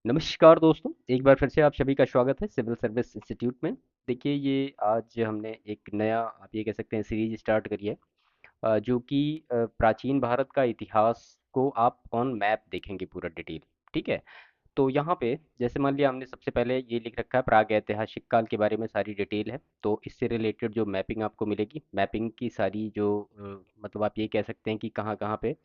नमस्कार दोस्तों, एक बार फिर से आप सभी का स्वागत है सिविल सर्विस इंस्टीट्यूट में। देखिए, ये आज हमने एक नया आप ये कह सकते हैं सीरीज स्टार्ट करी है, जो कि प्राचीन भारत का इतिहास को आप ऑन मैप देखेंगे पूरा डिटेल। ठीक है। तो यहाँ पे जैसे मान लिया हमने सबसे पहले ये लिख रखा है, प्राग ऐतिहासिक काल के बारे में सारी डिटेल है। तो इससे रिलेटेड जो मैपिंग आपको मिलेगी, मैपिंग की सारी जो मतलब आप ये कह सकते हैं कि कहाँ कहाँ पे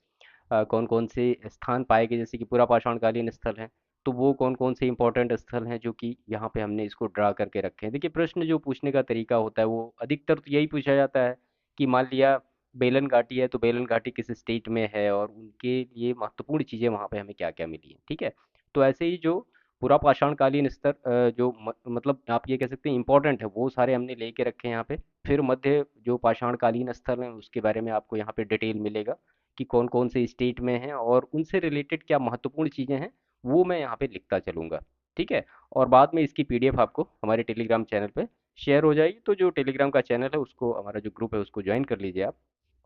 कौन कौन से स्थान पाए गए, जैसे कि पूरा पाषाणकालीन स्थल है। तो वो कौन कौन से इंपॉर्टेंट स्थल हैं जो कि यहाँ पे हमने इसको ड्रा करके रखे हैं। देखिए, प्रश्न जो पूछने का तरीका होता है वो अधिकतर तो यही पूछा जाता है कि मान लिया बेलन घाटी है, तो बेलन घाटी किस स्टेट में है और उनके लिए महत्वपूर्ण चीज़ें वहाँ पे हमें क्या क्या मिली हैं। ठीक है। तो ऐसे ही जो पूरा पाषाणकालीन स्तर जो मतलब आप ये कह सकते हैं इंपॉर्टेंट है, वो सारे हमने लेके रखे हैं यहाँ पे। फिर मध्य जो पाषाणकालीन स्थल हैं उसके बारे में आपको यहाँ पे डिटेल मिलेगा कि कौन कौन से स्टेट में हैं और उनसे रिलेटेड क्या महत्वपूर्ण चीज़ें हैं, वो मैं यहाँ पे लिखता चलूँगा। ठीक है। और बाद में इसकी पीडीएफ आपको हमारे टेलीग्राम चैनल पे शेयर हो जाएगी। तो जो टेलीग्राम का चैनल है उसको, हमारा जो ग्रुप है उसको ज्वाइन कर लीजिए आप,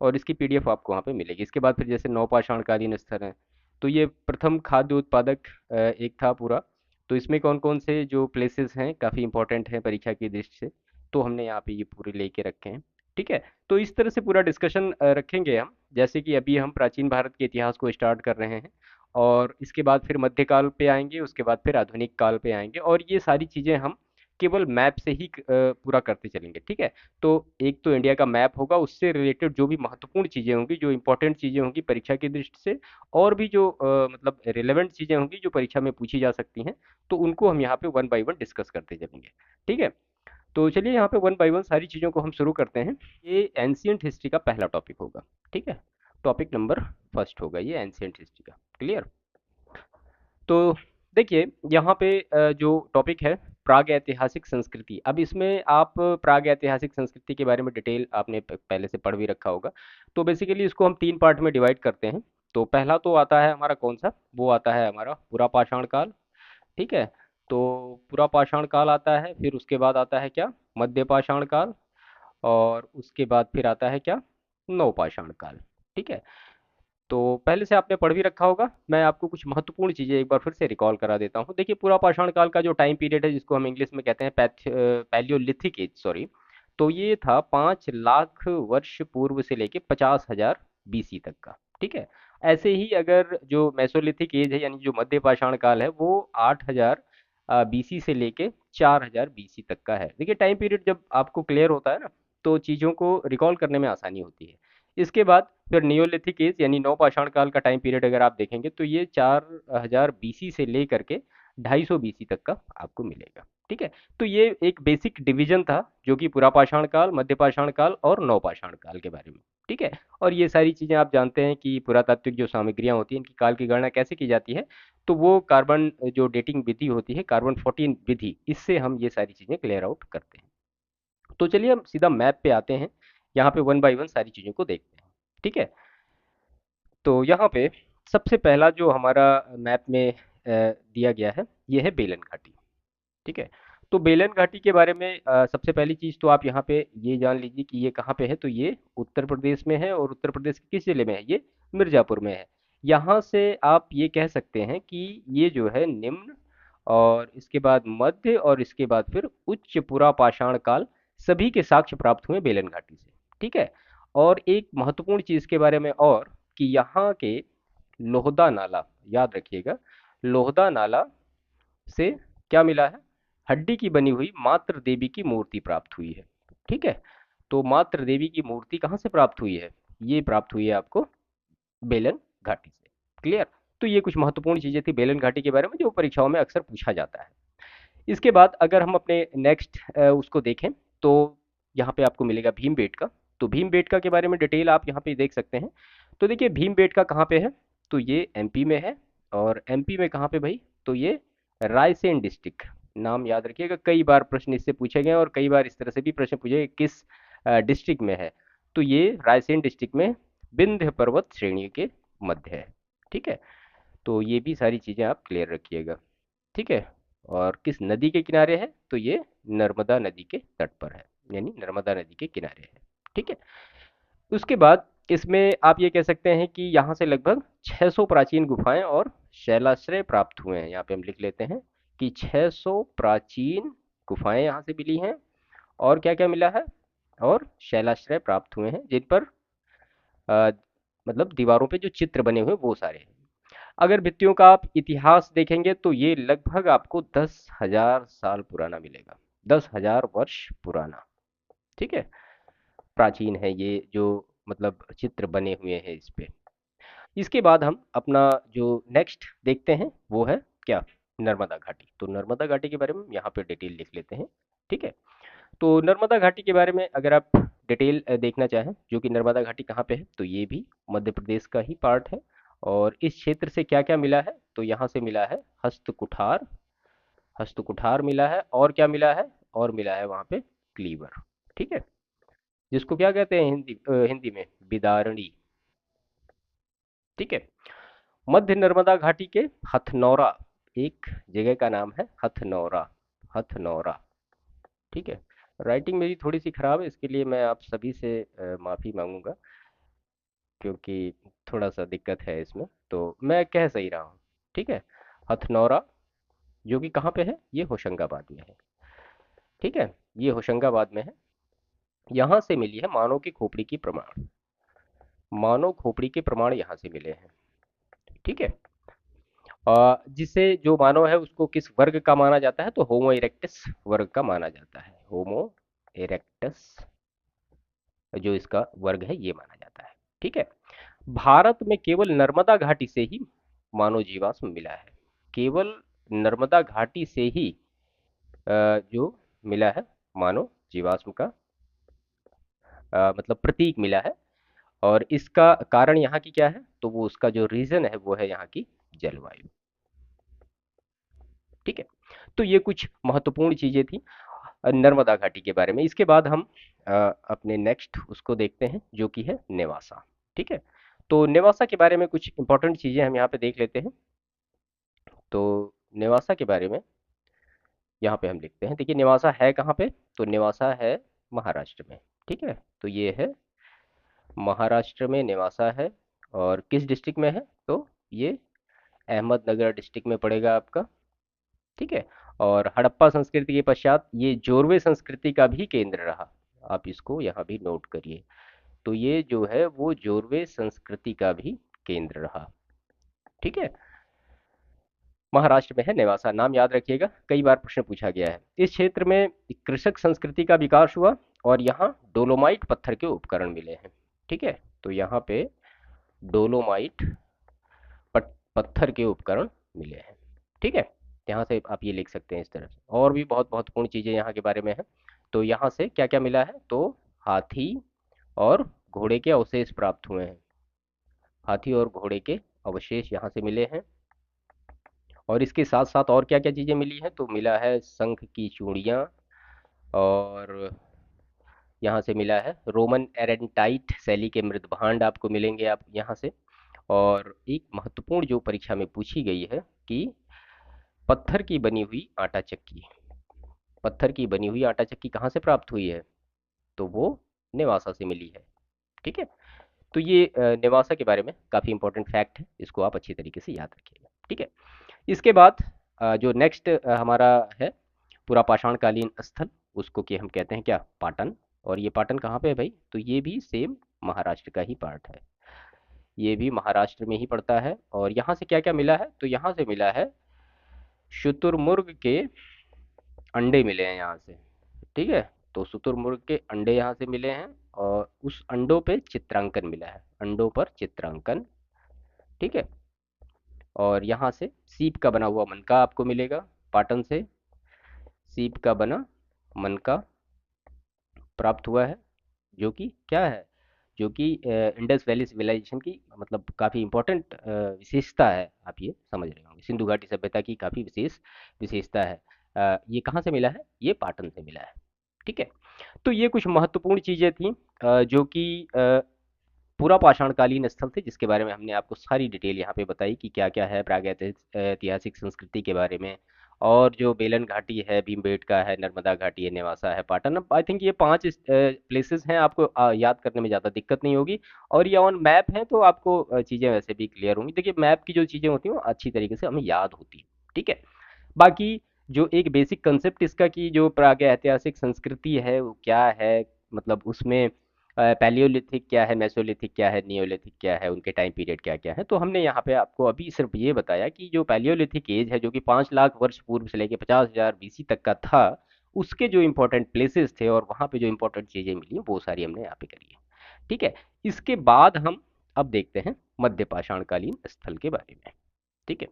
और इसकी पीडीएफ आपको वहाँ पे मिलेगी। इसके बाद फिर जैसे नौपाषाणकालीन स्तर हैं, तो ये प्रथम खाद्य उत्पादक एक था पूरा। तो इसमें कौन कौन से जो प्लेसेस हैं काफ़ी इंपॉर्टेंट हैं परीक्षा की दृष्टि से, तो हमने यहाँ पे ये पूरे लेके रखे हैं। ठीक है। तो इस तरह से पूरा डिस्कशन रखेंगे हम। जैसे कि अभी हम प्राचीन भारत के इतिहास को स्टार्ट कर रहे हैं, और इसके बाद फिर मध्यकाल पे आएंगे, उसके बाद फिर आधुनिक काल पे आएंगे, और ये सारी चीज़ें हम केवल मैप से ही पूरा करते चलेंगे। ठीक है। तो एक तो इंडिया का मैप होगा, उससे रिलेटेड जो भी महत्वपूर्ण चीज़ें होंगी, जो इंपॉर्टेंट चीज़ें होंगी परीक्षा की दृष्टि से, और भी जो मतलब रिलेवेंट चीज़ें होंगी जो परीक्षा में पूछी जा सकती हैं, तो उनको हम यहाँ पे वन बाय वन डिस्कस करते चलेंगे। ठीक है। तो चलिए यहाँ पे वन बाय वन सारी चीज़ों को हम शुरू करते हैं। ये एंशियंट हिस्ट्री का पहला टॉपिक होगा। ठीक है। टॉपिक नंबर फर्स्ट होगा ये एंशियंट हिस्ट्री का। क्लियर। तो देखिए, यहाँ पे जो टॉपिक है प्राग ऐतिहासिक संस्कृति। अब इसमें आप प्राग ऐतिहासिक संस्कृति के बारे में डिटेल आपने पहले से पढ़ भी रखा होगा। तो बेसिकली इसको हम तीन पार्ट में डिवाइड करते हैं। तो पहला तो आता है हमारा कौन सा, वो आता है हमारा पुरा पाषाण काल। ठीक है। तो पुरा पाषाण काल आता है, फिर उसके बाद आता है क्या, मध्य पाषाण काल, और उसके बाद फिर आता है क्या, नवपाषाण काल। ठीक है। तो पहले से आपने पढ़ भी रखा होगा, मैं आपको कुछ महत्वपूर्ण चीज़ें एक बार फिर से रिकॉल करा देता हूँ। देखिए, पूरा पाषाण काल का जो टाइम पीरियड है, जिसको हम इंग्लिश में कहते हैं पैलियोलिथिक एज, सॉरी, तो ये था 5 लाख वर्ष पूर्व से लेके 50,000 बीसी तक का। ठीक है। ऐसे ही अगर जो मेसोलिथिक एज है, यानी जो मध्य पाषाण काल है, वो 8,000 बीसी से लेके 4,000 बीसी तक का है। देखिए, टाइम पीरियड जब आपको क्लियर होता है ना, तो चीज़ों को रिकॉल करने में आसानी होती है। इसके बाद फिर नियोलिथिक एज यानी नवपाषाण काल का टाइम पीरियड अगर आप देखेंगे, तो ये 4,000 बीसी से लेकर के 250 बीसी तक का आपको मिलेगा। ठीक है। तो ये एक बेसिक डिवीजन था, जो कि पुरापाषाण काल, मध्यपाषाण काल और नवपाषाण काल के बारे में। ठीक है। और ये सारी चीज़ें आप जानते हैं कि पुरातात्विक जो सामग्रियां होती हैं, इनकी काल की गणना कैसे की जाती है। तो वो कार्बन जो डेटिंग विधि होती है, कार्बन 14 विधि, इससे हम ये सारी चीज़ें क्लियर आउट करते हैं। तो चलिए हम सीधा मैप पे आते हैं, यहाँ पे वन बाय वन सारी चीज़ों को देखते हैं। ठीक है। तो यहाँ पे सबसे पहला जो हमारा मैप में दिया गया है, ये है बेलन घाटी। ठीक है। तो बेलन घाटी के बारे में सबसे पहली चीज़ तो आप यहाँ पे ये जान लीजिए कि ये कहाँ पे है। तो ये उत्तर प्रदेश में है, और उत्तर प्रदेश के किस जिले में है, ये मिर्ज़ापुर में है। यहाँ से आप ये कह सकते हैं कि ये जो है निम्न, और इसके बाद मध्य, और इसके बाद फिर उच्च पुरा पाषाण काल, सभी के साक्ष्य प्राप्त हुए बेलन घाटी से। ठीक है। और एक महत्वपूर्ण चीज़ के बारे में और, कि यहाँ के लोहदा नाला, याद रखिएगा, लोहदा नाला से क्या मिला है, हड्डी की बनी हुई मात्र देवी की मूर्ति प्राप्त हुई है। ठीक है। तो मात्र देवी की मूर्ति कहाँ से प्राप्त हुई है, ये प्राप्त हुई है आपको बेलन घाटी से। क्लियर। तो ये कुछ महत्वपूर्ण चीजें थी बेलन घाटी के बारे में, जो परीक्षाओं में अक्सर पूछा जाता है। इसके बाद अगर हम अपने नेक्स्ट उसको देखें, तो यहाँ पे आपको मिलेगा भीमबेटका। तो भीमबेटका के बारे में डिटेल आप यहाँ पे देख सकते हैं। तो देखिए, भीमबेटका कहाँ पे है, तो ये एमपी में है। और एमपी में कहाँ पे भाई, तो ये रायसेन डिस्ट्रिक्ट। नाम याद रखिएगा, कई बार प्रश्न इससे पूछे गए हैं, और कई बार इस तरह से भी प्रश्न पूछे गए किस डिस्ट्रिक्ट में है। तो ये रायसेन डिस्ट्रिक्ट में विंध्य पर्वत श्रेणी के मध्य है। ठीक है। तो ये भी सारी चीज़ें आप क्लियर रखिएगा। ठीक है। और किस नदी के किनारे है, तो ये नर्मदा नदी के तट पर है, यानी नर्मदा नदी के किनारे है। ठीक है। उसके बाद इसमें आप ये कह सकते हैं कि यहाँ से लगभग 600 प्राचीन गुफाएं और शैलाश्रय प्राप्त हुए हैं। यहाँ पे हम लिख लेते हैं कि 600 प्राचीन गुफाएं यहाँ से मिली हैं, और क्या क्या मिला है, और शैलाश्रय प्राप्त हुए हैं, जिन पर अ, मतलब दीवारों पे जो चित्र बने हुए हैं वो सारे हैं। अगर भित्तियों का आप इतिहास देखेंगे तो ये लगभग आपको 10,000 साल पुराना मिलेगा, 10,000 वर्ष पुराना। ठीक है, प्राचीन है ये जो मतलब चित्र बने हुए हैं इस पे। इसके बाद हम अपना जो नेक्स्ट देखते हैं वो है क्या, नर्मदा घाटी। तो नर्मदा घाटी के बारे में यहाँ पे डिटेल लिख लेते हैं। ठीक है, तो नर्मदा घाटी के बारे में अगर आप डिटेल देखना चाहें, जो कि नर्मदा घाटी कहाँ पे है, तो ये भी मध्य प्रदेश का ही पार्ट है। और इस क्षेत्र से क्या क्या मिला है, तो यहाँ से मिला है हस्तकुठार, हस्तकुठार मिला है, और क्या मिला है, और मिला है वहाँ पे क्लीवर। ठीक है, जिसको क्या कहते हैं हिंदी में बिदारणी। ठीक है, मध्य नर्मदा घाटी के हथनौरा, एक जगह का नाम है हथनौरा, हथनौरा। ठीक है, राइटिंग मेरी थोड़ी सी खराब है, इसके लिए मैं आप सभी से माफ़ी मांगूंगा, क्योंकि थोड़ा सा दिक्कत है इसमें, तो मैं कह सही रहा हूँ। ठीक है, हथनौरा, जो कि कहाँ पे है, ये होशंगाबाद में है। ठीक है, ये होशंगाबाद में है। यहाँ से मिली है मानव की खोपड़ी की प्रमाण, मानव खोपड़ी के प्रमाण यहाँ से मिले हैं। ठीक है, जिसे जो मानव है उसको किस वर्ग का माना जाता है, तो होमो इरेक्टस वर्ग का माना जाता है। होमो इरेक्टस जो इसका वर्ग है ये माना जाता है। ठीक है, भारत में केवल नर्मदा घाटी से ही मानव जीवाश्म मिला है, केवल नर्मदा घाटी से ही जो मिला है मानव जीवाश्म का मतलब प्रतीक मिला है। और इसका कारण यहाँ की क्या है, तो वो उसका जो रीजन है वो है यहाँ की जलवायु। ठीक है, तो ये कुछ महत्वपूर्ण चीजें थी नर्मदा घाटी के बारे में। इसके बाद हम अपने नेक्स्ट उसको देखते हैं, जो कि है नेवासा। ठीक है, तो नेवासा के बारे में कुछ इंपॉर्टेंट चीजें हम यहाँ पे देख लेते हैं। तो नेवासा के बारे में यहाँ पे हम लिखते हैं, देखिए नेवासा है कहाँ पे, तो नेवासा है महाराष्ट्र में। ठीक है, तो ये है महाराष्ट्र में नेवासा है। और किस डिस्ट्रिक्ट में है, तो ये अहमदनगर डिस्ट्रिक्ट में पड़ेगा आपका। ठीक है, और हड़प्पा संस्कृति के पश्चात ये जोरवे संस्कृति का भी केंद्र रहा। आप इसको यहाँ भी नोट करिए, तो ये जो है वो जोरवे संस्कृति का भी केंद्र रहा। ठीक है, महाराष्ट्र में है नेवासा, नाम याद रखिएगा, कई बार प्रश्न पूछा गया है। इस क्षेत्र में कृषक संस्कृति का विकास हुआ, और यहाँ डोलोमाइट पत्थर के उपकरण मिले हैं। ठीक है, तो यहाँ पे डोलोमाइट पत्थर के उपकरण मिले हैं। ठीक है, यहाँ से आप ये लिख सकते हैं इस तरह से। और भी बहुत महत्वपूर्ण चीज़ें यहाँ के बारे में है, तो यहाँ से क्या क्या मिला है, तो हाथी और घोड़े के अवशेष प्राप्त हुए हैं, हाथी और घोड़े के अवशेष यहाँ से मिले हैं। और इसके साथ साथ और क्या क्या चीज़ें मिली हैं, तो मिला है शंख की चूड़ियाँ, और यहाँ से मिला है रोमन एरेंटाइट शैली के मृदभांड आपको मिलेंगे आप यहाँ से। और एक महत्वपूर्ण जो परीक्षा में पूछी गई है कि पत्थर की बनी हुई आटा चक्की, पत्थर की बनी हुई आटा चक्की कहाँ से प्राप्त हुई है, तो वो नेवासा से मिली है। ठीक है, तो ये नेवासा के बारे में काफ़ी इंपॉर्टेंट फैक्ट है, इसको आप अच्छी तरीके से याद रखिएगा। ठीक है, इसके बाद जो नेक्स्ट हमारा है पूरा पाषाणकालीन स्थल, उसको कि हम कहते हैं क्या, पाटन। और ये पाटन कहाँ पे है भाई, तो ये भी सेम महाराष्ट्र का ही पार्ट है, ये भी महाराष्ट्र में ही पड़ता है। और यहाँ से क्या क्या मिला है, तो यहाँ से मिला है शुतुरमुर्ग के अंडे मिले हैं यहाँ से। ठीक है, तो शुतुरमुर्ग के अंडे यहाँ से मिले हैं, और उस अंडों पे चित्रांकन मिला है, अंडों पर चित्रांकन। ठीक है, और यहाँ से सीप का बना हुआ मनका आपको मिलेगा, पाटन से सीप का बना मनका प्राप्त हुआ है, जो कि क्या है, जो कि इंडस वैली सिविलाइजेशन की मतलब काफ़ी इंपॉर्टेंट विशेषता है, आप ये समझ रहे होंगे, सिंधु घाटी सभ्यता की काफ़ी विशेष विशेषता है। ये कहाँ से मिला है, ये पाटन से मिला है। ठीक है, तो ये कुछ महत्वपूर्ण चीज़ें थी जो कि पूरा पाषाणकालीन स्थल थे, जिसके बारे में हमने आपको सारी डिटेल यहाँ पे बताई कि क्या क्या है प्रागैतिहासिक ऐतिहासिक संस्कृति के बारे में। और जो बेलन घाटी है, भीमबेटका है, नर्मदा घाटी है, नेवासा है, पाटन। आई थिंक ये 5 प्लेसेस हैं, आपको याद करने में ज़्यादा दिक्कत नहीं होगी। और ये ऑन मैप है तो आपको चीज़ें वैसे भी क्लियर होंगी। देखिए मैप की जो चीज़ें होती हैं वो अच्छी तरीके से हमें याद होती हैं, ठीक है। बाकी जो एक बेसिक कंसेप्ट इसका कि जो प्रागैतिहासिक संस्कृति है वो क्या है, मतलब उसमें पैलियोलिथिक क्या है, मेसोलिथिक क्या है, नियोलिथिक क्या है, उनके टाइम पीरियड क्या क्या है। तो हमने यहाँ पे आपको अभी सिर्फ ये बताया कि जो पैलियोलिथिक एज है जो कि 5 लाख वर्ष पूर्व से लेके 50,000 बीसी तक का था, उसके जो इंपॉर्टेंट प्लेसेस थे और वहाँ पे जो इंपॉर्टेंट चीज़ें मिली वो सारी हमने यहाँ पे करी है, ठीक है। इसके बाद हम अब देखते हैं मध्य पाषाणकालीन स्थल के बारे में, ठीक है।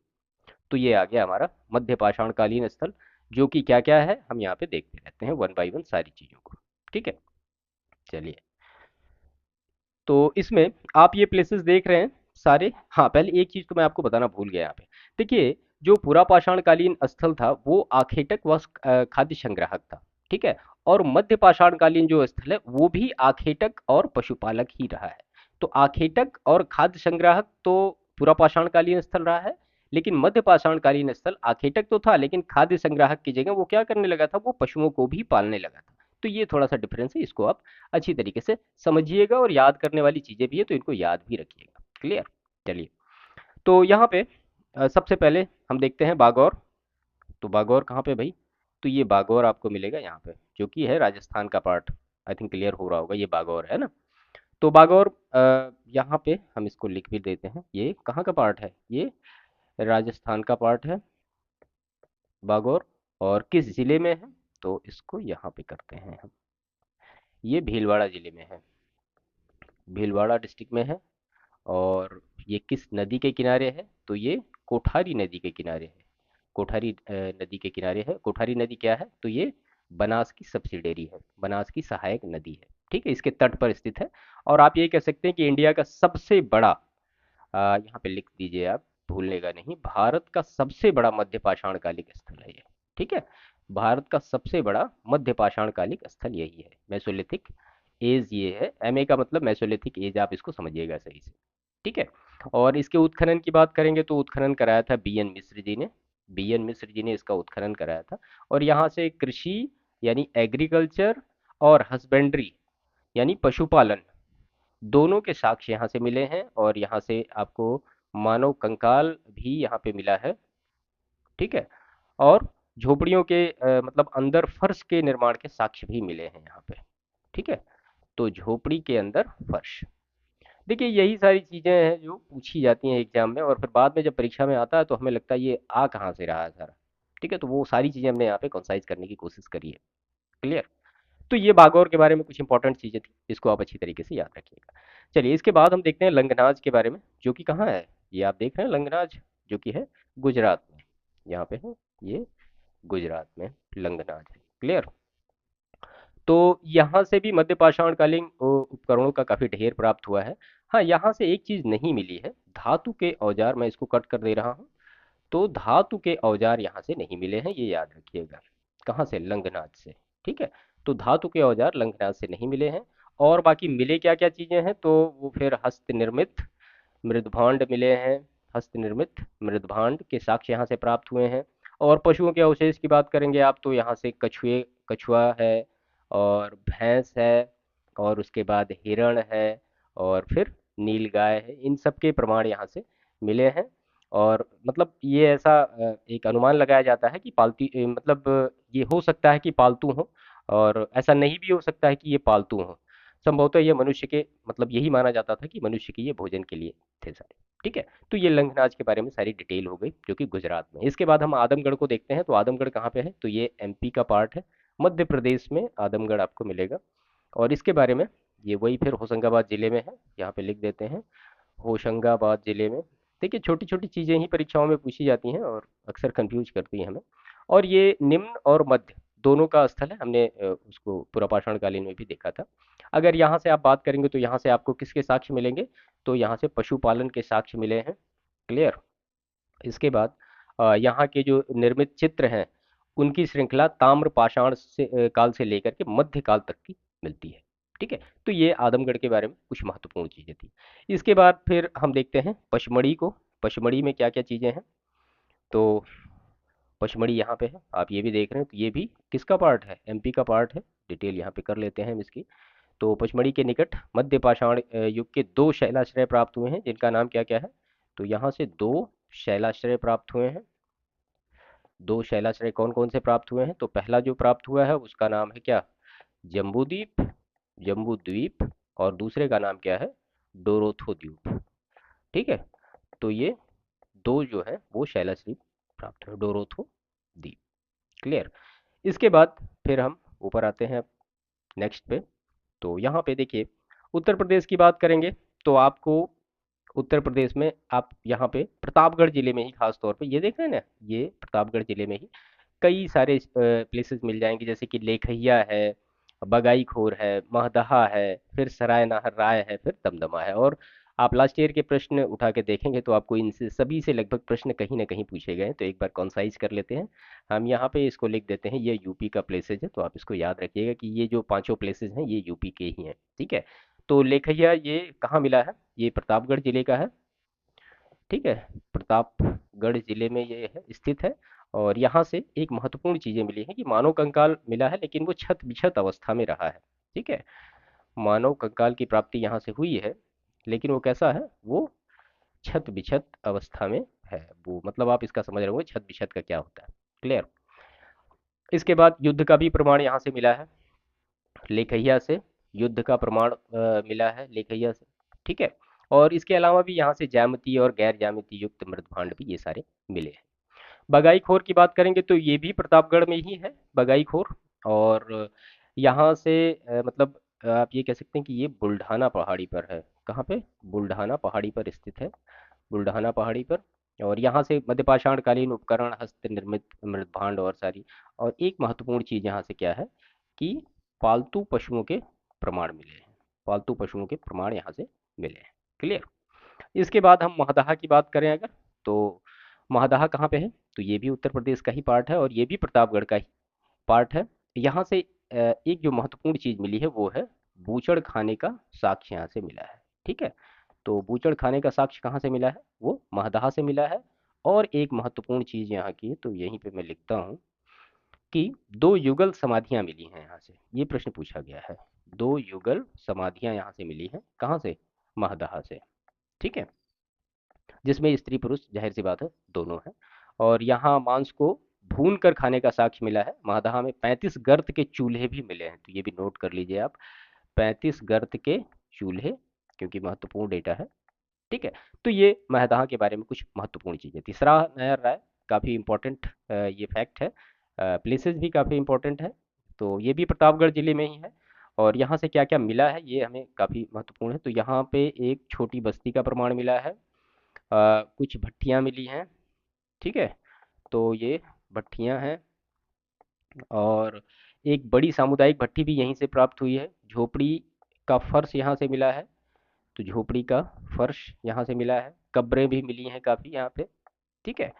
तो ये आ गया हमारा मध्य पाषाणकालीन स्थल, जो कि क्या क्या है हम यहाँ पे देखते रहते हैं वन बाय वन सारी चीज़ों को, ठीक है। चलिए, तो इसमें आप ये प्लेसेस देख रहे हैं सारे। हाँ, पहले एक चीज़ तो मैं आपको बताना भूल गया यहाँ पे। देखिए, जो पुरा पाषाणकालीन स्थल था वो आखेटक व खाद्य संग्राहक था, ठीक है। और मध्य पाषाणकालीन जो स्थल है वो भी आखेटक और पशुपालक ही रहा है। तो आखेटक और खाद्य संग्राहक तो पुरा पाषाणकालीन स्थल रहा है, लेकिन मध्य पाषाणकालीन स्थल आखेटक तो था लेकिन खाद्य संग्राहक की जगह वो क्या करने लगा था, वो पशुओं को भी पालने लगा था। तो ये थोड़ा सा डिफरेंस है, इसको आप अच्छी तरीके से समझिएगा, और याद करने वाली चीजें भी है तो इनको याद भी रखिएगा। क्लियर। चलिए, तो यहाँ पे सबसे पहले हम देखते हैं बागौर। तो बागौर कहाँ पे भाई? तो ये बागौर आपको मिलेगा यहाँ पे, जो कि है राजस्थान का पार्ट। आई थिंक क्लियर हो रहा होगा, ये बागौर है ना। तो बागौर यहाँ पे हम इसको लिख भी देते हैं, ये कहाँ का पार्ट है, ये राजस्थान का पार्ट है बागौर। और किस जिले में है, तो इसको यहाँ पे करते हैं हम, ये भीलवाड़ा जिले में है, भीलवाड़ा डिस्ट्रिक्ट में है। और ये किस नदी के किनारे है, तो ये कोठारी नदी के किनारे है। कोठारी नदी के किनारे है। कोठारी नदी क्या है, तो ये बनास की सब्सिडरी है, बनास की सहायक नदी है, ठीक है, इसके तट पर स्थित है। और आप ये कह सकते हैं कि इंडिया का सबसे बड़ा, यहाँ पे लिख दीजिए आप, भूलने का नहीं, भारत का सबसे बड़ा मध्य पाषाणकालिक स्थल है ये, ठीक है। भारत का सबसे बड़ा मध्य पाषाणकालिक स्थल यही है। मेसोलिथिक एज ये है, एमए का मतलब मेसोलिथिक एज, आप इसको समझिएगा सही से, ठीक है। और इसके उत्खनन की बात करेंगे तो उत्खनन कराया था बी एन मिश्र जी ने, बी एन मिश्र जी ने इसका उत्खनन कराया था। और यहाँ से कृषि यानी एग्रीकल्चर और हस्बेंड्री यानी पशुपालन, दोनों के साक्ष्य यहाँ से मिले हैं। और यहाँ से आपको मानव कंकाल भी यहाँ पे मिला है, ठीक है। और झोपड़ियों के मतलब अंदर फर्श के निर्माण के साक्ष्य भी मिले हैं यहाँ पे, ठीक है। तो झोपड़ी के अंदर फर्श। देखिए यही सारी चीजें हैं जो पूछी जाती हैं एग्जाम में, और फिर बाद में जब परीक्षा में आता है तो हमें लगता है ये आ कहाँ से रहा है सारा, ठीक है। तो वो सारी चीजें हमने यहाँ पे कंसाइज करने की कोशिश करी है। क्लियर। तो ये बागौर के बारे में कुछ इंपॉर्टेंट चीजें थी, इसको आप अच्छी तरीके से याद रखिएगा। चलिए, इसके बाद हम देखते हैं लंगनाज के बारे में, जो कि कहाँ है, ये आप देख रहे हैं लंगनाज, जो कि है गुजरात में। यहाँ पे है ये, गुजरात में लंगनाज है। क्लियर। तो यहाँ से भी मध्य पाषाणकालीन उपकरणों का काफी ढेर प्राप्त हुआ है। हाँ, यहाँ से एक चीज नहीं मिली है, धातु के औजार। मैं इसको कट कर दे रहा हूँ। तो धातु के औजार यहाँ से नहीं मिले हैं, ये याद रखिएगा। कहाँ से? लंगनाज से, ठीक है। तो धातु के औजार लंगनाज से नहीं मिले हैं। और बाकी मिले क्या क्या चीजें हैं, तो वो फिर हस्त निर्मित मृदभांड मिले हैं। हस्त निर्मित मृदभांड के साक्ष्य यहाँ से प्राप्त हुए हैं। और पशुओं के अवशेष की बात करेंगे आप, तो यहाँ से कछुए, कछुआ है, और भैंस है, और उसके बाद हिरण है, और फिर नीलगाय है। इन सब के प्रमाण यहाँ से मिले हैं। और मतलब ये ऐसा एक अनुमान लगाया जाता है कि पालतू मतलब ये हो सकता है कि पालतू हो, और ऐसा नहीं भी हो सकता है कि ये पालतू हो। संभवतः ये मनुष्य के, मतलब यही माना जाता था कि मनुष्य के ये भोजन के लिए थे सारे, ठीक है। तो ये लंघनाज के बारे में सारी डिटेल हो गई, जो कि गुजरात में। इसके बाद हम आदमगढ़ को देखते हैं। तो आदमगढ़ कहाँ पे है, तो ये एमपी का पार्ट है, मध्य प्रदेश में आदमगढ़ आपको मिलेगा। और इसके बारे में, ये वही फिर होशंगाबाद जिले में है, यहाँ पे लिख देते हैं होशंगाबाद जिले में। देखिए छोटी छोटी चीजें ही परीक्षाओं में पूछी जाती हैं और अक्सर कंफ्यूज करती हैं हमें। और ये निम्न और मध्य दोनों का स्थल है, हमने उसको पुरापाषाण कालीन में भी देखा था। अगर यहाँ से आप बात करेंगे तो यहाँ से आपको किसके साक्ष्य मिलेंगे, तो यहाँ से पशुपालन के साक्ष्य मिले हैं। क्लियर। इसके बाद यहाँ के जो निर्मित चित्र हैं उनकी श्रृंखला ताम्र पाषाण से काल से लेकर के मध्य काल तक की मिलती है, ठीक है। तो ये आदमगढ़ के बारे में कुछ महत्वपूर्ण चीजें थी। इसके बाद फिर हम देखते हैं पचमढ़ी को। पचमढ़ी में क्या क्या चीजें हैं, तो पचमढ़ी यहाँ पे है, आप ये भी देख रहे हैं, तो ये भी किसका पार्ट है, एमपी का पार्ट है। डिटेल यहाँ पे कर लेते हैं हम इसकी। तो पचमढ़ी के निकट मध्य पाषाण युग के दो शैलाश्रय प्राप्त हुए हैं, जिनका नाम क्या क्या है। तो यहाँ से दो शैलाश्रय प्राप्त हुए हैं। दो शैलाश्रय कौन कौन से प्राप्त हुए हैं, तो पहला जो प्राप्त हुआ है उसका नाम है क्या, जम्बूद्वीप, जम्बूद्वीप। और दूसरे का नाम क्या है, डोरोथो द्वीप। ठीक है, तो ये दो जो है वो शैलाश्री प्राप्त हुए, डोरोथो द्वीप। क्लियर। इसके बाद फिर हम ऊपर आते हैं नेक्स्ट पे। तो यहाँ पे देखिए, उत्तर प्रदेश की बात करेंगे तो आपको उत्तर प्रदेश में आप यहाँ पे प्रतापगढ़ जिले में ही खास तौर पे ये देख रहे हैं ना, ये प्रतापगढ़ जिले में ही कई सारे प्लेसेस मिल जाएंगे, जैसे कि लेखैया है, बगाई खोर है, महदहा है, फिर सराय नाहर राय है, फिर दमदमा है। और आप लास्ट ईयर के प्रश्न उठा के देखेंगे तो आपको इनसे सभी से लगभग प्रश्न कहीं ना कहीं पूछे गए हैं। तो एक बार कॉन्साइज कर लेते हैं हम, यहाँ पे इसको लिख देते हैं, ये यूपी का प्लेसेज है, तो आप इसको याद रखिएगा कि ये जो पांचों प्लेसेज हैं ये यूपी के ही हैं। ठीक है, तो लेखैया ये कहाँ मिला है, ये प्रतापगढ़ जिले का है। ठीक है, प्रतापगढ़ जिले में ये है, स्थित है। और यहाँ से एक महत्वपूर्ण चीजें मिली हैं कि मानव कंकाल मिला है, लेकिन वो छत बिछत अवस्था में रहा है। ठीक है, मानव कंकाल की प्राप्ति यहाँ से हुई है, लेकिन वो कैसा है, वो छत बिछत अवस्था में है। वो मतलब आप इसका समझ रहे होंगे छत बिछत का क्या होता है। क्लियर। इसके बाद युद्ध का भी प्रमाण यहाँ से मिला है, लेखैया से युद्ध का प्रमाण मिला है लेखैया से। ठीक है, और इसके अलावा भी यहाँ से ज्यामिति और गैर ज्यामिति युक्त मृदभांड भी ये सारे मिले हैं। बगाई खोर की बात करेंगे तो ये भी प्रतापगढ़ में ही है, बगाई खोर। और यहाँ से मतलब आप ये कह सकते हैं कि ये बुल्ढाना पहाड़ी पर है। कहाँ पे, बुल्ढाना पहाड़ी पर स्थित है, बुल्ढाना पहाड़ी पर। और यहाँ से मध्यपाषाण कालीन उपकरण, हस्त निर्मित मृदभांड और सारी। और एक महत्वपूर्ण चीज यहाँ से क्या है कि पालतू पशुओं के प्रमाण मिले हैं, पालतू पशुओं के प्रमाण यहाँ से मिले हैं। क्लियर। इसके बाद हम महदाहा की बात करें अगर, तो महदाहा कहाँ पे है, तो ये भी उत्तर प्रदेश का ही पार्ट है और ये भी प्रतापगढ़ का ही पार्ट है। यहाँ से एक जो महत्वपूर्ण चीज मिली है वो है बूचड़ खाने का साक्ष्य यहाँ से मिला है। ठीक है, तो बूचड़ खाने का साक्ष्य कहाँ से मिला है, वो महदाहा से मिला है। और एक महत्वपूर्ण चीज यहाँ की है, तो यहीं पे मैं लिखता हूँ कि दो युगल समाधियां मिली हैं यहाँ से, ये प्रश्न पूछा गया है। दो युगल समाधियां यहाँ से मिली हैं, कहाँ से, महदाहा से। ठीक है, जिसमें स्त्री पुरुष जाहिर सी बात है दोनों हैं। और यहाँ मांस को भून कर खाने का साक्ष्य मिला है। महादहा में 35 गर्त के चूल्हे भी मिले हैं, तो ये भी नोट कर लीजिए आप, 35 गर्त के चूल्हे, क्योंकि महत्वपूर्ण डेटा है। ठीक है, तो ये महदहा के बारे में कुछ महत्वपूर्ण चीजें थी। सराह नहर राय काफी इंपॉर्टेंट ये फैक्ट है, प्लेसेस भी काफी इंपॉर्टेंट है। तो ये भी प्रतापगढ़ जिले में ही है। और यहाँ से क्या क्या मिला है ये हमें काफी महत्वपूर्ण है। तो यहाँ पे एक छोटी बस्ती का प्रमाण मिला है, कुछ भट्टियां मिली हैं। ठीक है, तो ये भट्टियां हैं। और एक बड़ी सामुदायिक भट्टी भी यहीं से प्राप्त हुई है। झोपड़ी का फर्श यहाँ से मिला है, तो झोपड़ी का फर्श यहाँ से मिला है। कब्रें भी मिली हैं काफ़ी यहाँ पे। ठीक है,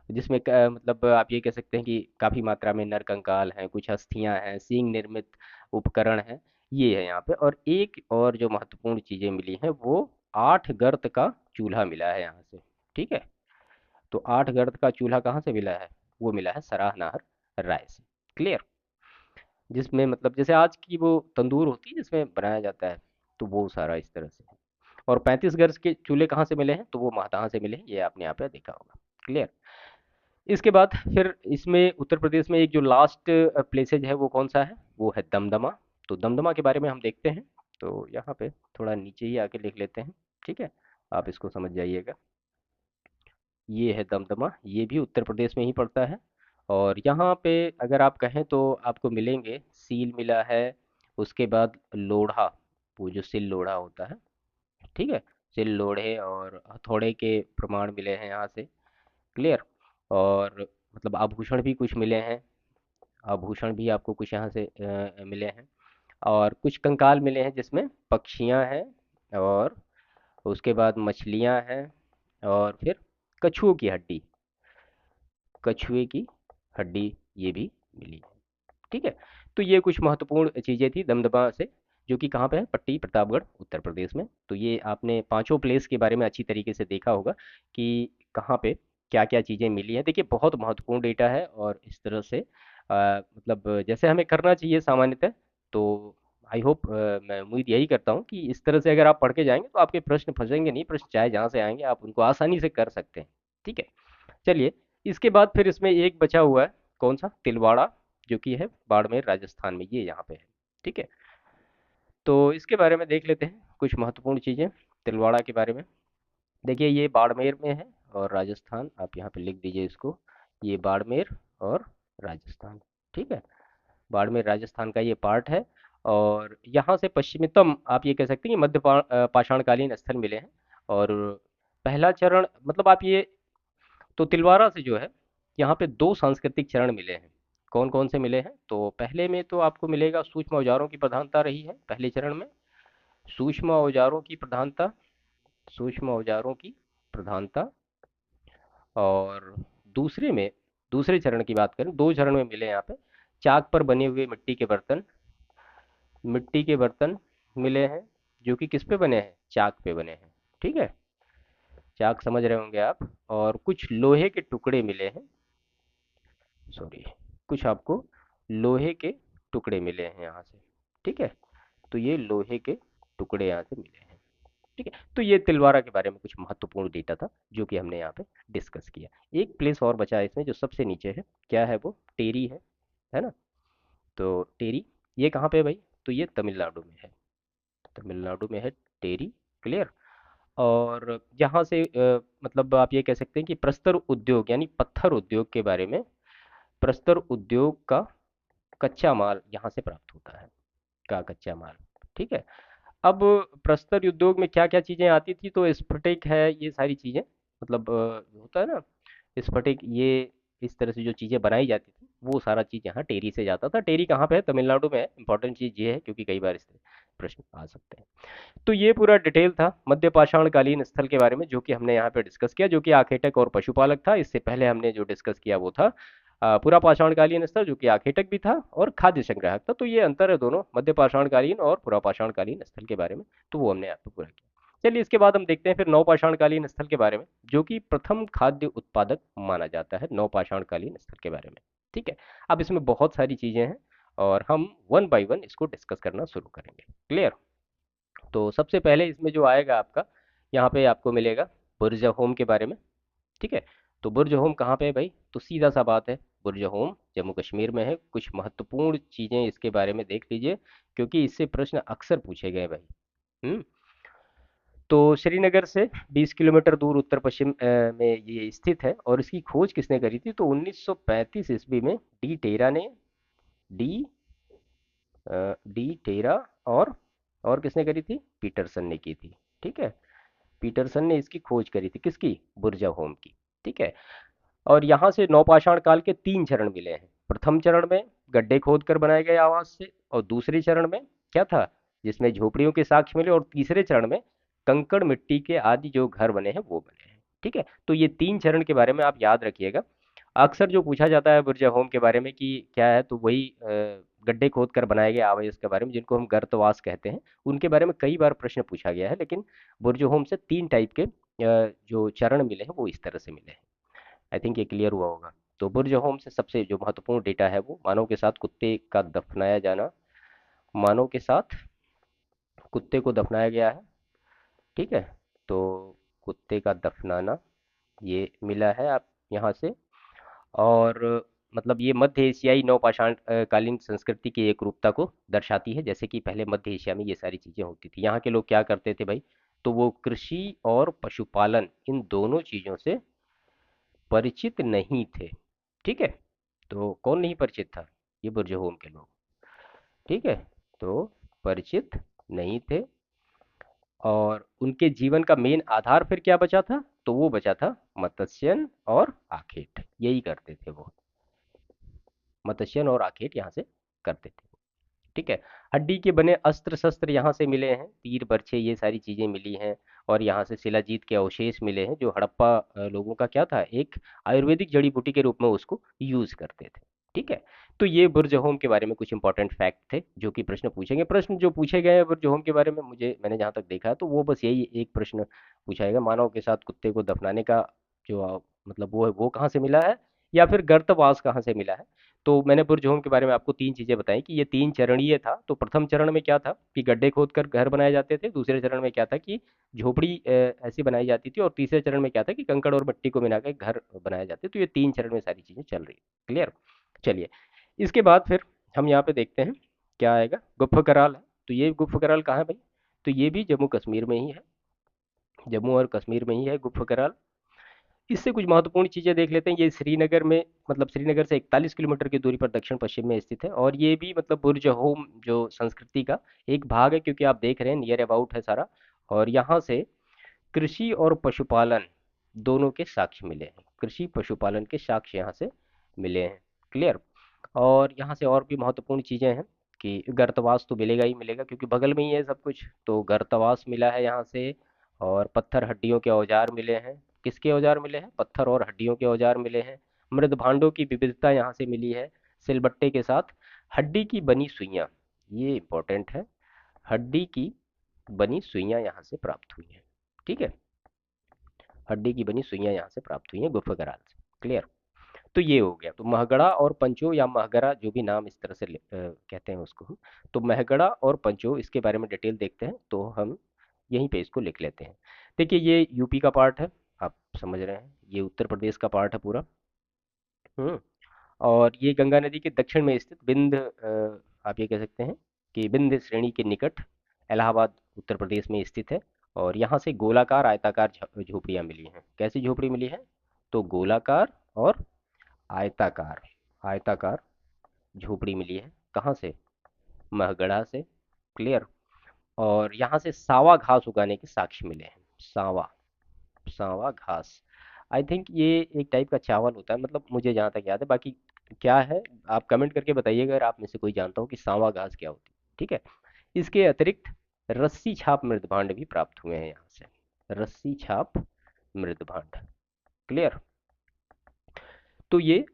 जिसमें मतलब आप ये कह सकते हैं कि काफ़ी मात्रा में नरकंकाल हैं, कुछ अस्थियां हैं, सींग निर्मित उपकरण हैं, ये है यहाँ पे। और एक और जो महत्वपूर्ण चीज़ें मिली हैं वो 8 गर्त का चूल्हा मिला है यहाँ से। ठीक है, तो 8 गर्त का चूल्हा कहाँ से मिला है, वो मिला है सराहनाहर राय से। क्लियर। जिसमें मतलब जैसे आज की वो तंदूर होती है जिसमें बनाया जाता है, तो वो सारा इस तरह से है। और 35 गर्ज के चूल्हे कहाँ से मिले हैं, तो वो महदाहा से मिले हैं, ये आपने यहाँ पे देखा होगा। क्लियर। इसके बाद फिर इसमें उत्तर प्रदेश में एक जो लास्ट प्लेसेज है वो कौन सा है, वो है दमदमा। तो दमदमा के बारे में हम देखते हैं। तो यहाँ पे थोड़ा नीचे ही आके लिख लेते हैं। ठीक है, आप इसको समझ जाइएगा। ये है दमदमा, ये भी उत्तर प्रदेश में ही पड़ता है। और यहाँ पे अगर आप कहें तो आपको मिलेंगे, सील मिला है, उसके बाद लोढ़ा, वो जो सिल लोढ़ा होता है। ठीक है, सिल लोढ़े और हथौड़े के प्रमाण मिले हैं यहाँ से। क्लियर। और मतलब आभूषण भी कुछ मिले हैं, आभूषण भी आपको कुछ यहाँ से मिले हैं। और कुछ कंकाल मिले हैं जिसमें पक्षियाँ हैं, और उसके बाद मछलियाँ हैं, और फिर कछुओं की हड्डी, कछुए की हड्डी ये भी मिली है। ठीक है, तो ये कुछ महत्वपूर्ण चीज़ें थी दमदमा से, जो कि कहाँ पे है, पट्टी प्रतापगढ़ उत्तर प्रदेश में। तो ये आपने पांचों प्लेस के बारे में अच्छी तरीके से देखा होगा कि कहाँ पे क्या क्या चीज़ें मिली हैं। देखिए बहुत महत्वपूर्ण डेटा है, और इस तरह से मतलब जैसे हमें करना चाहिए सामान्यतः। तो आई होप, मैं उम्मीद यही करता हूँ कि इस तरह से अगर आप पढ़ के जाएंगे तो आपके प्रश्न फंसेंगे नहीं, प्रश्न चाहे जहाँ से आएंगे आप उनको आसानी से कर सकते हैं। ठीक है, चलिए। इसके बाद फिर इसमें एक बचा हुआ है, कौन सा? तिलवाड़ा, जो कि है बाड़मेर राजस्थान में, ये यहाँ पे है। ठीक है, तो इसके बारे में देख लेते हैं कुछ महत्वपूर्ण चीज़ें तिलवाड़ा के बारे में। देखिए ये बाड़मेर में है, और राजस्थान, आप यहाँ पे लिख दीजिए इसको, ये बाड़मेर और राजस्थान। ठीक है, बाड़मेर राजस्थान का ये पार्ट है। और यहाँ से पश्चिमतम आप ये कह सकते हैं कि पाषाणकालीन स्थल मिले हैं। और पहला चरण, मतलब आप ये, तो तिलवारा से जो है यहाँ पे दो सांस्कृतिक चरण मिले हैं। कौन कौन से मिले हैं? तो पहले में तो आपको मिलेगा सूक्ष्म औजारों की प्रधानता रही है पहले चरण में, सूक्ष्म औजारों की प्रधानता, सूक्ष्म औजारों की प्रधानता। और दूसरे में, दूसरे चरण की बात करें, दो चरण में मिले यहाँ पे, चाक पर बने हुए मिट्टी के बर्तन, मिट्टी के बर्तन मिले हैं, जो कि किस पे बने हैं? चाक पे बने हैं। ठीक है, चाक समझ रहे होंगे आप। और कुछ लोहे के टुकड़े मिले हैं, सॉरी, कुछ आपको लोहे के टुकड़े मिले हैं यहाँ से। ठीक है, तो ये लोहे के टुकड़े यहाँ से मिले हैं। ठीक है, तो ये तिलवारा के बारे में कुछ महत्वपूर्ण डेटा था जो कि हमने यहाँ पे डिस्कस किया। एक प्लेस और बचा है इसमें जो सबसे नीचे है, क्या है वो? टेरी है ना? तो टेरी, ये कहाँ पे है भाई? तो ये तमिलनाडु में है, तमिलनाडु में है टेरी। क्लियर? और यहाँ से मतलब आप ये कह सकते हैं कि प्रस्तर उद्योग यानी पत्थर उद्योग के बारे में, प्रस्तर उद्योग का कच्चा माल यहाँ से प्राप्त होता है, का कच्चा माल। ठीक है, अब प्रस्तर उद्योग में क्या क्या चीजें आती थी? तो स्फटिक है, ये सारी चीजें, मतलब होता है ना स्फटिक, ये इस तरह से जो चीजें बनाई जाती थी वो सारा चीज यहाँ टेरी से जाता था। टेरी कहाँ पे है? तमिलनाडु में है। इंपॉर्टेंट चीज ये है क्योंकि कई बार इस तरह प्रश्न आ सकते हैं। तो ये पूरा डिटेल था मध्य पाषाणकालीन स्थल के बारे में जो कि हमने यहाँ पे डिस्कस किया, जो कि आखेटक और पशुपालक था। इससे पहले हमने जो डिस्कस किया वो था पूरा पाषाणकालीन स्थल, जो कि आखेटक भी था और खाद्य संग्राहक था। तो ये अंतर है दोनों मध्य पाषाणकालीन और पूरा पाषाणकालीन स्थल के बारे में, तो वो हमने यहाँ पे पूरा किया। चलिए इसके बाद हम देखते हैं फिर नवपाषाणकालीन स्थल के बारे में, जो कि प्रथम खाद्य उत्पादक माना जाता है नवपाषाणकालीन स्थल के बारे में। ठीक है, अब इसमें बहुत सारी चीजें हैं और हम वन बाय वन इसको डिस्कस करना शुरू करेंगे। क्लियर? तो सबसे पहले इसमें जो आएगा आपका, यहाँ पे आपको मिलेगा बुर्ज होम के बारे में। ठीक है, तो बुर्ज होम कहाँ पे है भाई? तो सीधा सा बात है, बुर्ज होम जम्मू कश्मीर में है। कुछ महत्वपूर्ण चीजें इसके बारे में देख लीजिए क्योंकि इससे प्रश्न अक्सर पूछे गए भाई। हम्म, तो श्रीनगर से 20 किलोमीटर दूर उत्तर पश्चिम में ये स्थित है। और इसकी खोज किसने करी थी? तो 1935 ईस्वी में डी टेरा ने, डी डी टेरा, और किसने करी थी? पीटरसन ने की थी। ठीक है, पीटरसन ने इसकी खोज करी थी, किसकी? बुर्जा होम की। ठीक है, और यहाँ से नौपाषाण काल के तीन चरण मिले हैं। प्रथम चरण में गड्ढे खोद कर बनाए गए आवास से, और दूसरे चरण में क्या था? जिसमें झोपड़ियों के साक्ष्य मिले, और तीसरे चरण में कंकड़ मिट्टी के आदि जो घर बने हैं वो बने हैं। ठीक है, तो ये तीन चरण के बारे में आप याद रखिएगा। अक्सर जो पूछा जाता है बुर्जा होम के बारे में कि क्या है, तो वही गड्ढे खोद कर बनाए गए आवास के बारे में, जिनको हम गर्तवास कहते हैं, उनके बारे में कई बार प्रश्न पूछा गया है। लेकिन बुर्ज होम से तीन टाइप के जो चरण मिले हैं वो इस तरह से मिले हैं। आई थिंक ये क्लियर हुआ होगा। तो बुर्ज होम से सबसे जो महत्वपूर्ण डेटा है वो मानव के साथ कुत्ते का दफनाया जाना, मानव के साथ कुत्ते को दफनाया गया है। ठीक है, तो कुत्ते का दफनाना ये मिला है आप यहाँ से। और मतलब ये मध्य एशियाई नवपाषाण कालीन संस्कृति की एक रूपता को दर्शाती है। जैसे कि पहले मध्य एशिया में ये सारी चीजें होती थी, यहाँ के लोग क्या करते थे भाई? तो वो कृषि और पशुपालन इन दोनों चीजों से परिचित नहीं थे। ठीक है, तो कौन नहीं परिचित था? ये बुर्जहोम के लोग। ठीक है, तो परिचित नहीं थे। और उनके जीवन का मेन आधार फिर क्या बचा था? तो वो बचा था मत्स्यन और आखेट, यही करते थे वो, मत्स्यन और आखेट यहाँ से करते थे। ठीक है, हड्डी के बने अस्त्र शस्त्र यहाँ से मिले हैं, तीर बर्छे ये सारी चीजें मिली हैं। और यहाँ से शिलाजीत के अवशेष मिले हैं जो हड़प्पा लोगों का क्या था, एक आयुर्वेदिक जड़ी बूटी के रूप में उसको यूज करते थे। ठीक है, तो ये बुर्ज होम के बारे में कुछ इंपॉर्टेंट फैक्ट थे जो कि प्रश्न पूछेंगे। प्रश्न जो पूछे गए हैं बुर्ज होम के बारे में, मैंने जहाँ तक देखा है तो वो बस यही एक प्रश्न पूछा जाएगा, मानव के साथ कुत्ते को दफनाने का जो मतलब वो कहाँ से मिला है, या फिर गर्तवास कहाँ से मिला है। तो मैंने बुर्ज होम के बारे में आपको तीन चीजें बताई कि ये तीन चरणीय था। तो प्रथम चरण में क्या था कि गड्ढे खोदकर घर बनाए जाते थे, दूसरे चरण में क्या था कि झोपड़ी ऐसी बनाई जाती थी, और तीसरे चरण में क्या था कि कंकड़ और मिट्टी को मिलाकर घर बनाए जाते। तो ये तीन चरण में सारी चीजें चल रही। क्लियर। चलिए, इसके बाद फिर हम यहाँ पे देखते हैं क्या आएगा। गुफ्फ कराल है। तो ये गुफ्फ कराल कहाँ है भाई? तो ये भी जम्मू कश्मीर में ही है, जम्मू और कश्मीर में ही है गुफ्फ कराल। इससे कुछ महत्वपूर्ण चीजें देख लेते हैं। ये श्रीनगर में, मतलब श्रीनगर से 41 किलोमीटर की दूरी पर दक्षिण पश्चिम में स्थित है, और ये भी मतलब बुर्ज होम जो संस्कृति का एक भाग है, क्योंकि आप देख रहे हैं नियर अबाउट है सारा। और यहाँ से कृषि और पशुपालन दोनों के साक्ष्य मिले हैं, कृषि पशुपालन के साक्ष्य यहाँ से मिले हैं। क्लियर। और यहाँ से और भी महत्वपूर्ण चीजें हैं कि गर्तवास तो मिलेगा ही मिलेगा, क्योंकि बगल में ही है सब कुछ। तो गर्तवास मिला है यहाँ से, और पत्थर हड्डियों के औजार मिले हैं। किसके औजार मिले हैं? पत्थर और हड्डियों के औजार मिले हैं। मृद भांडों की विविधता यहाँ से मिली है, सिलबट्टे के साथ हड्डी की बनी सुइयां, ये इंपॉर्टेंट है, हड्डी की बनी सुइयां यहाँ से प्राप्त हुई हैं। ठीक है, हड्डी की बनी सुइयां यहाँ से प्राप्त हुई हैं गुफा कराल से। क्लियर। तो ये हो गया। तो महगड़ा और पंचो, या महगरा, जो भी नाम इस तरह से कहते हैं उसको हम। तो महगड़ा और पंचो, इसके बारे में डिटेल देखते हैं, तो हम यहीं पे इसको लिख लेते हैं। देखिए, ये यूपी का पार्ट है, आप समझ रहे हैं, ये उत्तर प्रदेश का पार्ट है पूरा। हम्म। और ये गंगा नदी के दक्षिण में स्थित विंध्य, आप ये कह सकते हैं कि विंध्य श्रेणी के निकट इलाहाबाद उत्तर प्रदेश में स्थित है। और यहाँ से गोलाकार आयताकार झोपड़ियाँ मिली हैं। कैसी झोपड़ी मिली है? तो गोलाकार और आयताकार, आयताकार झोपड़ी मिली है। कहाँ से? महगढ़ा से। क्लियर। और यहाँ से सावा घास उगाने के साक्ष्य मिले हैं। सावा, सावा घास, आई थिंक ये एक टाइप का चावल होता है, मतलब मुझे जहाँ तक याद है। बाकी क्या है, आप कमेंट करके बताइएगा अगर आप में से कोई जानता हो कि सावा घास क्या होती है। ठीक है। इसके अतिरिक्त रस्सी छाप मृदभांड भी प्राप्त हुए हैं यहाँ से, रस्सी छाप मृदभांड। क्लियर। तो ये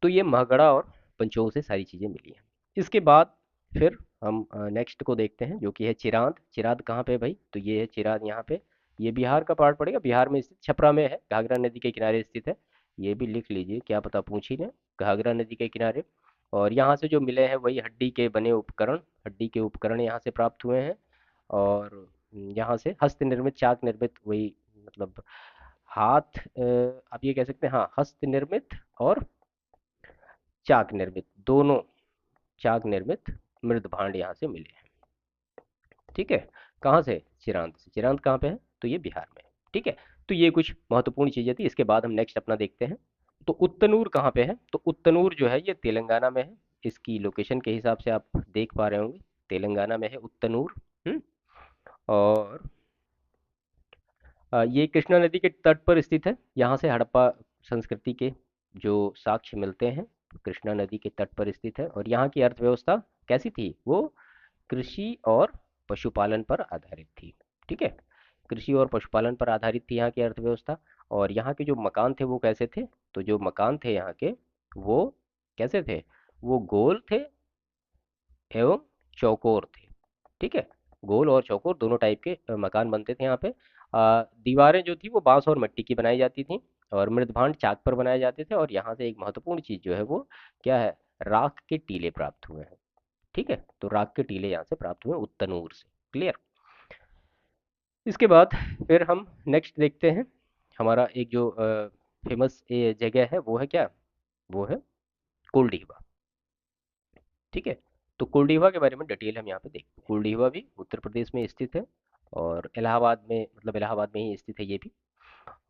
तो ये महगढ़ा और पंचों से सारी चीज़ें मिली हैं। इसके बाद फिर हम नेक्स्ट को देखते हैं, जो कि है चिरांद। चिरांद कहाँ पे है भाई? तो ये है चिरांद यहाँ पे। ये बिहार का पार्ट पड़ेगा, बिहार में स्थित, छपरा में है, घाघरा नदी के किनारे स्थित है। ये भी लिख लीजिए, क्या पता पूछ ही लें, घाघरा नदी के किनारे। और यहाँ से जो मिले हैं वही हड्डी के बने उपकरण, हड्डी के उपकरण यहाँ से प्राप्त हुए हैं। और यहाँ से हस्त निर्मित, चाक निर्मित, वही मतलब हाथ, आप ये कह सकते हैं, हाँ, हस्त निर्मित और चाक निर्मित, दोनों चाक निर्मित मृद भांड यहाँ से मिले हैं। ठीक है। कहाँ से? चिरांद से। चिरांद कहाँ पे है? तो ये बिहार में है। ठीक है। तो ये कुछ महत्वपूर्ण चीजें थी। इसके बाद हम नेक्स्ट अपना देखते हैं। तो उत्तनूर कहाँ पे है? तो उत्तनूर जो है ये तेलंगाना में है। इसकी लोकेशन के हिसाब से आप देख पा रहे होंगे, तेलंगाना में है उत्तनूर। हम्म। और ये कृष्णा नदी के तट पर स्थित है। यहाँ से हड़प्पा संस्कृति के जो साक्ष्य मिलते हैं, कृष्णा नदी के तट पर स्थित है। और यहाँ की अर्थव्यवस्था कैसी थी? वो कृषि और पशुपालन पर आधारित थी। ठीक है, कृषि और पशुपालन पर आधारित थी यहाँ की अर्थव्यवस्था। और यहाँ के जो मकान थे वो कैसे थे? तो जो मकान थे यहाँ के, वो कैसे थे? वो गोल थे एवं चौकोर थे। ठीक है, गोल और चौकोर दोनों टाइप के मकान बनते थे यहाँ पे। दीवारें जो थी वो बांस और मिट्टी की बनाई जाती थी, और मृदभांड चाक पर बनाए जाते थे। और यहाँ से एक महत्वपूर्ण चीज जो है वो क्या है? राख के टीले प्राप्त हुए हैं। ठीक है, तो राख के टीले यहाँ से प्राप्त हुए उत्तनूर से। क्लियर। इसके बाद फिर हम नेक्स्ट देखते हैं। हमारा एक जो फेमस जगह है वो है क्या? वो है कोल्डीवा। ठीक है। तो कोल्डीवा के बारे में डिटेल हम यहाँ पे देखते हैं। कोल्डीवा भी उत्तर प्रदेश में स्थित है, और इलाहाबाद में, मतलब इलाहाबाद में ही स्थित है ये भी।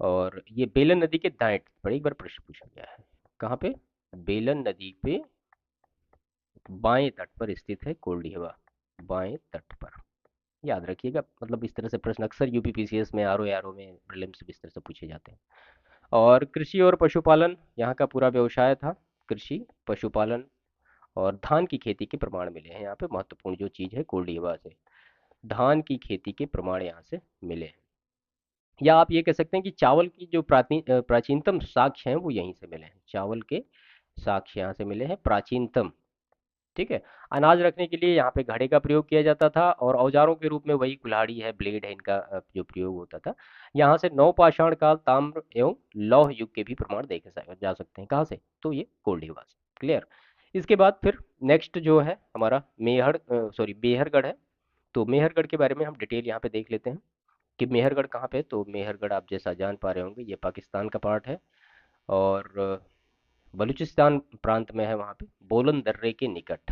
और ये बेलन नदी के दाएं तट पर, एक बार प्रश्न पूछा गया है, कहाँ पे? बेलन नदी पे बाएं तट पर स्थित है कोल्डीवा, बाएं तट पर। याद रखिएगा, मतलब इस तरह से प्रश्न अक्सर यूपीपीसीएस में, आरओ आरओ में, प्रीलिम्स में इस तरह से पूछे जाते हैं। और कृषि और पशुपालन यहाँ का पूरा व्यवसाय था, कृषि पशुपालन। और धान की खेती के प्रमाण मिले हैं यहाँ पे। महत्वपूर्ण जो चीज़ है कोल्डीवा से, धान की खेती के प्रमाण यहाँ से मिले हैं। या आप ये कह सकते हैं कि चावल की जो प्राचीनतम साक्ष्य हैं वो यहीं से मिले हैं। चावल के साक्ष्य यहाँ से मिले हैं, प्राचीनतम। ठीक है। अनाज रखने के लिए यहाँ पे घड़े का प्रयोग किया जाता था, और औजारों के रूप में वही कुल्हाड़ी है, ब्लेड है, इनका जो प्रयोग होता था। यहाँ से नवपाषाण काल, ताम्र एवं लौह युग के भी प्रमाण देखे जा सकते हैं। कहाँ से? तो ये गोल्ड युग से। क्लियर। इसके बाद फिर नेक्स्ट जो है हमारा मेहरगढ़ है। तो मेहरगढ़ के बारे में हम डिटेल यहाँ पे देख लेते हैं कि मेहरगढ़ कहाँ पे है। तो मेहरगढ़ आप जैसा जान पा रहे होंगे, ये पाकिस्तान का पार्ट है, और बलूचिस्तान प्रांत में है, वहाँ पे बोलन दर्रे के निकट।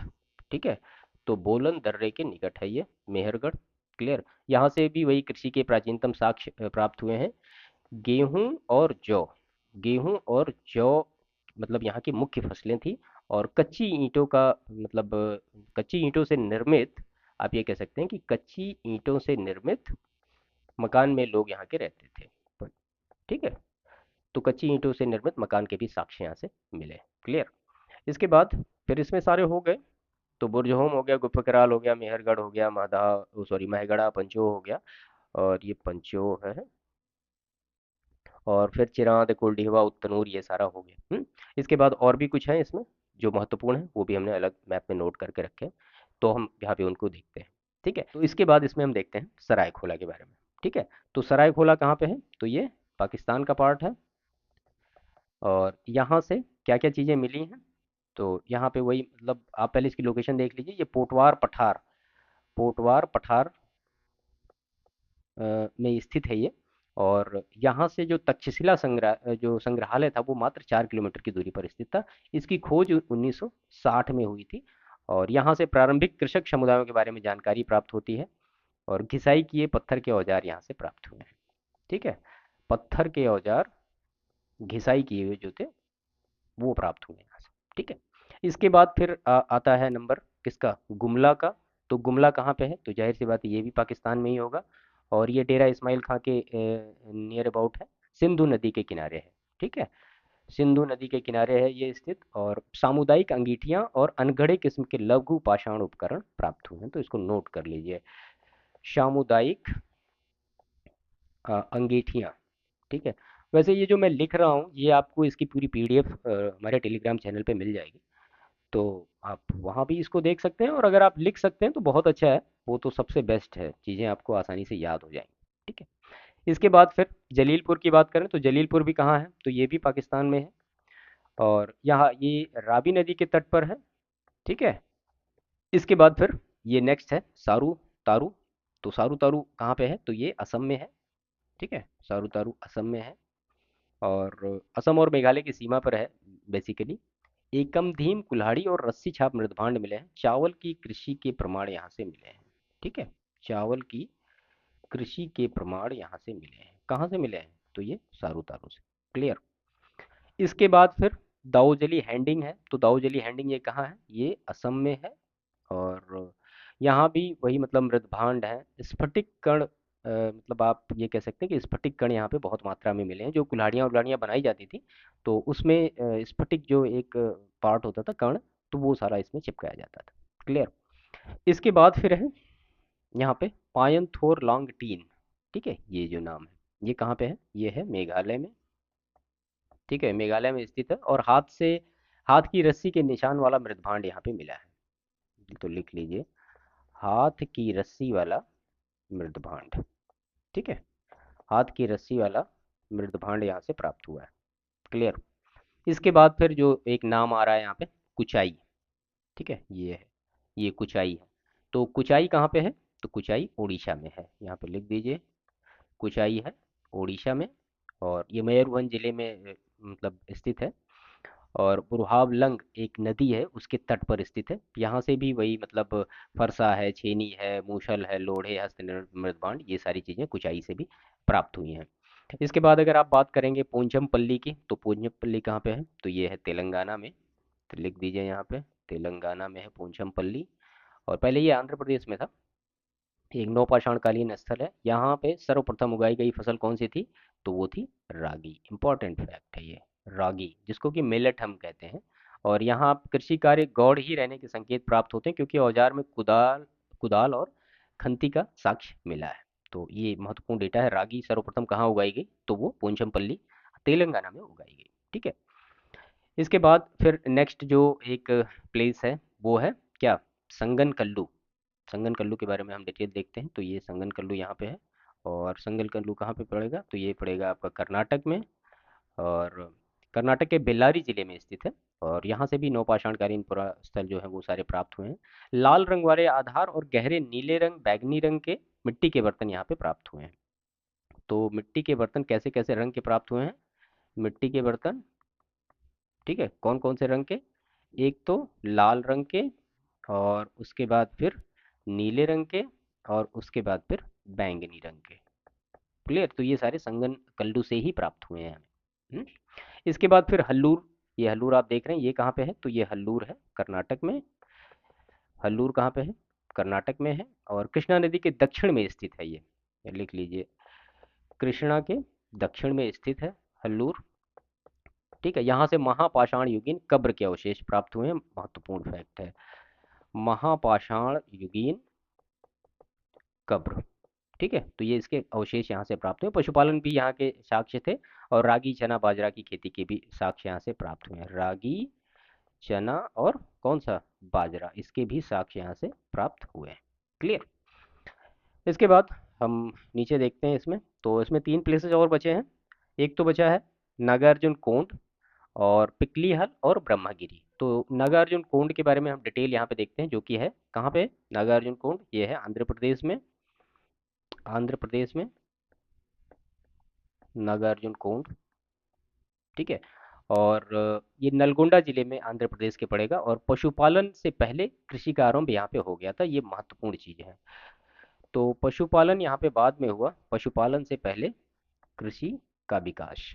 ठीक है। तो बोलन दर्रे के निकट है ये मेहरगढ़। क्लियर। यहाँ से भी वही कृषि के प्राचीनतम साक्ष्य प्राप्त हुए हैं। गेहूं और जौ, गेहूं और जौ मतलब यहाँ की मुख्य फसलें थी। और कच्ची ईंटों का मतलब कच्ची ईंटों से निर्मित, आप ये कह सकते हैं कि कच्ची ईंटों से निर्मित मकान में लोग यहाँ के रहते थे। ठीक है। तो कच्ची ईंटों से निर्मित मकान के भी साक्ष्य यहाँ से मिले। क्लियर। इसके बाद फिर इसमें सारे हो गए। तो बुरजहोम हो गया, गुफकराल हो गया, मेहरगढ़ हो गया, महगढ़ा, पंचो हो गया, और ये पंचो है, और फिर चिरांद, कुलडीहवा, उत्तनूर, ये सारा हो गया। इसके बाद और भी कुछ है इसमें जो महत्वपूर्ण है, वो भी हमने अलग मैप में नोट करके रखे हैं। तो हम यहाँ पे उनको देखते हैं। ठीक है। तो इसके बाद इसमें हम देखते हैं सरायखोला के बारे में। ठीक है। तो सरायखोला कहाँ पे है? तो ये पाकिस्तान का पार्ट है। और यहाँ से क्या क्या चीज़ें मिली हैं? तो यहाँ पे वही मतलब आप पहले इसकी लोकेशन देख लीजिए। ये पोटवार पठार, पोटवार पठार में स्थित है ये। और यहाँ से जो तक्षशिला जो संग्रहालय था, वो मात्र 4 किलोमीटर की दूरी पर स्थित था। इसकी खोज 1960 में हुई थी। और यहाँ से प्रारंभिक कृषक समुदायों के बारे में जानकारी प्राप्त होती है। और घिसाई किए पत्थर के औजार यहाँ से प्राप्त हुए हैं। ठीक है। पत्थर के औजार घिसाई किए हुए जो थे, वो प्राप्त हुए यहाँ से। ठीक है। इसके बाद फिर आता है नंबर किसका? गुमला का। तो गुमला कहाँ पे है? तो जाहिर सी बात है, ये भी पाकिस्तान में ही होगा। और ये डेरा इस्माइल खां के नियर अबाउट है, सिंधु नदी के किनारे है। ठीक है। सिंधु नदी के किनारे है ये स्थित। और सामुदायिक अंगीठियां और अनगढ़े किस्म के लघु पाषाण उपकरण प्राप्त हुए हैं। तो इसको नोट कर लीजिए, सामुदायिक अंगीठियां। ठीक है। वैसे ये जो मैं लिख रहा हूँ, ये आपको इसकी पूरी पीडीएफ हमारे टेलीग्राम चैनल पे मिल जाएगी। तो आप वहाँ भी इसको देख सकते हैं, और अगर आप लिख सकते हैं तो बहुत अच्छा है। वो तो सबसे बेस्ट है, चीज़ें आपको आसानी से याद हो जाएंगी। ठीक है। इसके बाद फिर जलीलपुर की बात करें, तो जलीलपुर भी कहाँ है? तो ये भी पाकिस्तान में है। और यहाँ ये रावी नदी के तट पर है। ठीक है। इसके बाद फिर ये नेक्स्ट है सारू तारू। तो सारू तारू कहाँ पे है? तो ये असम में है। ठीक है। सारू तारू असम में है, और असम और मेघालय की सीमा पर है बेसिकली। एकम धीम, कुल्हाड़ी और रस्सी छाप मृदभांड मिले हैं। चावल की कृषि के प्रमाण यहाँ से मिले हैं। ठीक है। चावल की कृषि के प्रमाण यहाँ से मिले हैं। कहाँ से मिले हैं? तो ये सारू तारू से। क्लियर। इसके बाद फिर दाऊजली हैंडिंग है। तो दाऊजली हैंडिंग ये कहाँ है? ये असम में है। और यहाँ भी वही मतलब मृदभांड है, स्फटिक कण, मतलब आप ये कह सकते हैं कि स्फटिक कण यहाँ पे बहुत मात्रा में मिले हैं। जो कुल्हाड़ियाँ उल्हाड़ियाँ बनाई जाती थी, तो उसमें स्फटिक जो एक पार्ट होता था, कण, तो वो सारा इसमें चिपकाया जाता था। क्लियर। इसके बाद फिर है यहाँ पे पायनथोर लॉन्ग टीन। ठीक है। ये जो नाम है, ये कहाँ पे है? ये है मेघालय में। ठीक है। मेघालय में स्थित है। और हाथ की रस्सी के निशान वाला मृदभांड यहाँ पे मिला है। तो लिख लीजिए, हाथ की रस्सी वाला मृदभांड। ठीक है। हाथ की रस्सी वाला मृदभांड यहाँ से प्राप्त हुआ है। क्लियर। इसके बाद फिर जो एक नाम आ रहा है यहाँ पे, कुचाई। ठीक है। ये है, ये कुचाई है। तो कुचाई कहाँ पे है? तो कुचाई उड़ीसा में है। यहाँ पे लिख दीजिए, कुचाई है उड़ीसा में। और ये मयूरभंज जिले में मतलब स्थित है। और बुरहावलंग एक नदी है, उसके तट पर स्थित है। यहाँ से भी वही मतलब फरसा है, छेनी है, मूसल है, लोढ़े, हस्त मृदभांड, ये सारी चीज़ें कुचाई से भी प्राप्त हुई हैं। इसके बाद अगर आप बात करेंगे पोंचमपल्ली की, तो पोंचमपल्ली कहाँ पे है? तो ये है तेलंगाना में। तो लिख दीजिए यहाँ पे, तेलंगाना में है पोंचमपल्ली। और पहले ये आंध्र प्रदेश में था। एक नौपाषाण कालीन स्थल है। यहाँ पे सर्वप्रथम उगाई गई फसल कौन सी थी? तो वो थी रागी। इंपॉर्टेंट फैक्ट है ये, रागी, जिसको कि मिलेट हम कहते हैं। और यहाँ कृषि कार्य गौड़ ही रहने के संकेत प्राप्त होते हैं, क्योंकि औजार में कुदाल कुदाल और खंती का साक्ष्य मिला है। तो ये महत्वपूर्ण डेटा है। रागी सर्वप्रथम कहाँ उगाई गई? तो वो पोंचमपल्ली, तेलंगाना में उगाई गई। ठीक है। इसके बाद फिर नेक्स्ट जो एक प्लेस है, वो है क्या, संगन कल्लू। संगन कल्लू के बारे में हम डिटेल देखते हैं। तो ये संगन कल्लू यहाँ पे है। और संगन कल्लू कहाँ पे पड़ेगा, तो ये पड़ेगा आपका कर्नाटक में। और कर्नाटक के बेल्लारी जिले में स्थित है। और यहाँ से भी नौपाषाणकालीन पुरास्थल जो है वो सारे प्राप्त हुए हैं। लाल रंग वाले आधार और गहरे नीले रंग, बैगनी रंग के मिट्टी के बर्तन यहाँ पे प्राप्त हुए हैं। तो मिट्टी के बर्तन कैसे कैसे रंग के प्राप्त हुए हैं, मिट्टी के बर्तन, ठीक है, कौन कौन से रंग के, एक तो लाल रंग के, और उसके बाद फिर नीले रंग के, और उसके बाद फिर बैंगनी रंग के। क्लियर, तो ये सारे संगन कल्लू से ही प्राप्त हुए हैं हमें। इसके बाद फिर हल्लूर। ये हल्लूर आप देख रहे हैं, ये कहाँ पे है, तो ये हल्लूर है कर्नाटक में। हल्लूर कहाँ पे है, कर्नाटक में है। और कृष्णा नदी के दक्षिण में स्थित है ये लिख लीजिए, कृष्णा के दक्षिण में स्थित है हल्लूर। ठीक है, यहाँ से महापाषाण युगीन कब्र के अवशेष प्राप्त हुए हैं, महत्वपूर्ण फैक्ट है, महापाषाण युगीन कब्र। ठीक है, तो ये इसके अवशेष यहाँ से प्राप्त हुए। पशुपालन भी यहाँ के साक्ष्य थे। और रागी, चना, बाजरा की खेती के भी साक्ष्य यहाँ से प्राप्त हुए हैं। रागी, चना और कौन सा, बाजरा, इसके भी साक्ष्य यहाँ से प्राप्त हुए हैं। क्लियर। इसके बाद हम नीचे देखते हैं इसमें। तो इसमें तीन प्लेसेस और बचे हैं। एक तो बचा है नागार्जुन कोंड, और पिकलीहल और ब्रह्मगिरी। तो नागार्जुन कोंड के बारे में हम डिटेल यहाँ पे देखते हैं, जो कि है कहाँ पे, नागार्जुन कोंड ये है आंध्र प्रदेश में। आंध्र प्रदेश में नागार्जुन कोंड, ठीक है। और ये नलगोंडा जिले में आंध्र प्रदेश के पड़ेगा। और पशुपालन से पहले कृषि का आरंभ यहाँ पे हो गया था, ये महत्वपूर्ण चीज है। तो पशुपालन यहाँ पे बाद में हुआ, पशुपालन से पहले कृषि का विकास।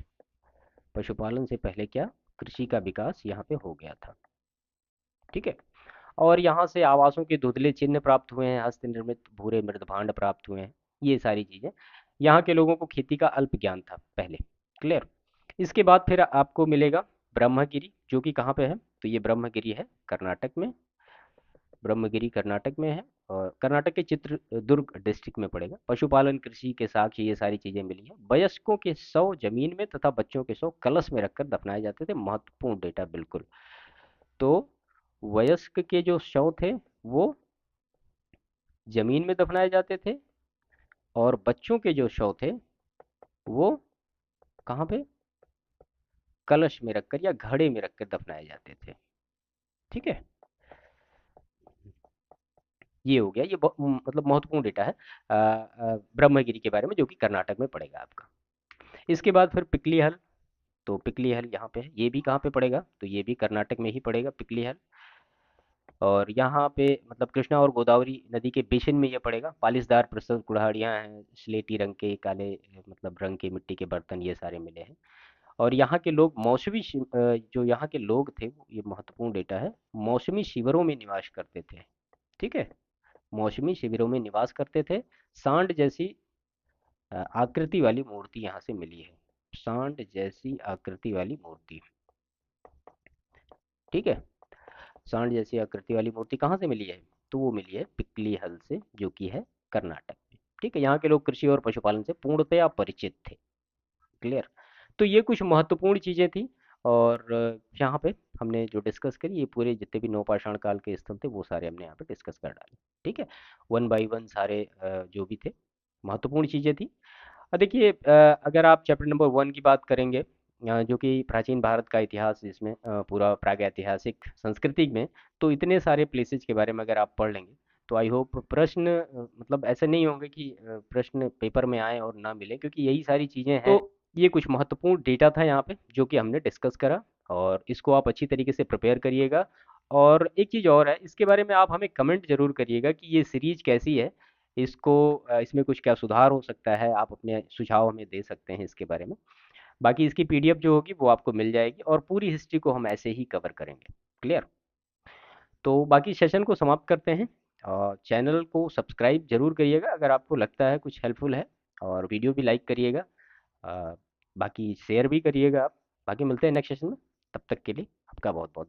पशुपालन से पहले क्या, कृषि का विकास यहाँ पे हो गया था। ठीक है। और यहाँ से आवासों के धुंधले चिन्ह प्राप्त हुए हैं, हस्त निर्मित भूरे मृदभांड प्राप्त हुए हैं, ये सारी चीजें। यहाँ के लोगों को खेती का अल्प ज्ञान था पहले। क्लियर। इसके बाद फिर आपको मिलेगा ब्रह्मगिरी, जो कि कहाँ पे है, तो ये ब्रह्मगिरी है कर्नाटक में। ब्रह्मगिरी कर्नाटक में है। और कर्नाटक के चित्रदुर्ग डिस्ट्रिक्ट में पड़ेगा। पशुपालन, कृषि के साक्ष्य, ये सारी चीजें मिली हैं। वयस्कों के 100 जमीन में तथा बच्चों के 100 कलश में रखकर दफनाए जाते थे, महत्वपूर्ण डेटा बिल्कुल। तो वयस्क के जो शव थे वो जमीन में दफनाए जाते थे, और बच्चों के जो शव थे वो कहाँ पे, कलश में रखकर या घड़े में रखकर दफनाए जाते थे। ठीक है, ये हो गया, ये मतलब महत्वपूर्ण डेटा है ब्रह्मगिरी के बारे में, जो कि कर्नाटक में पड़ेगा आपका। इसके बाद फिर पिकली हल। तो पिकली हल यहाँ पे है, ये भी कहाँ पे पड़ेगा, तो ये भी कर्नाटक में ही पड़ेगा पिकली हल। और यहाँ पे मतलब कृष्णा और गोदावरी नदी के बेसिन में ये पड़ेगा। पालिसदार प्रस्तुत कुल्हाड़ियाँ हैं, स्लेटी रंग के, काले मतलब रंग के मिट्टी के बर्तन, ये सारे मिले हैं। और यहाँ के लोग जो यहाँ के लोग थे, ये महत्वपूर्ण डेटा है, मौसमी शिविरों में निवास करते थे। ठीक है, मौसमी शिविरों में निवास करते थे। सांड जैसी आकृति वाली मूर्ति यहाँ से मिली है, सांड जैसी आकृति वाली मूर्ति। ठीक है, सांड जैसी आकृति वाली मूर्ति कहाँ से मिली है, तो वो मिली है पिपली हल से, जो कि है कर्नाटक में। ठीक है, यहाँ के लोग कृषि और पशुपालन से पूर्णतया परिचित थे। क्लियर। तो ये कुछ महत्वपूर्ण चीजें थी। और यहाँ पे हमने जो डिस्कस करी, ये पूरे जितने भी नौपाषाण काल के स्थल थे वो सारे हमने यहाँ पे डिस्कस कर डाले। ठीक है, वन बाय वन सारे जो भी थे महत्वपूर्ण चीजें थी। देखिए अगर आप चैप्टर नंबर 1 की बात करेंगे, जो कि प्राचीन भारत का इतिहास, जिसमें पूरा प्रागैतिहासिक संस्कृति में, तो इतने सारे प्लेसेस के बारे में अगर आप पढ़ लेंगे, तो आई होप प्रश्न मतलब ऐसे नहीं होंगे कि प्रश्न पेपर में आए और ना मिले, क्योंकि यही सारी चीज़ें हैं। तो ये कुछ महत्वपूर्ण डेटा था यहाँ पे जो कि हमने डिस्कस करा, और इसको आप अच्छी तरीके से प्रिपेयर करिएगा। और एक चीज़ और है, इसके बारे में आप हमें कमेंट जरूर करिएगा कि ये सीरीज कैसी है, इसको इसमें कुछ क्या सुधार हो सकता है, आप अपने सुझाव हमें दे सकते हैं इसके बारे में। बाकी इसकी पीडीएफ जो होगी वो आपको मिल जाएगी, और पूरी हिस्ट्री को हम ऐसे ही कवर करेंगे। क्लियर। तो बाकी सेशन को समाप्त करते हैं, और चैनल को सब्सक्राइब जरूर करिएगा अगर आपको लगता है कुछ हेल्पफुल है, और वीडियो भी लाइक करिएगा, बाकी शेयर भी करिएगा आप। बाकी मिलते हैं नेक्स्ट सेशन में, तब तक के लिए आपका बहुत बहुत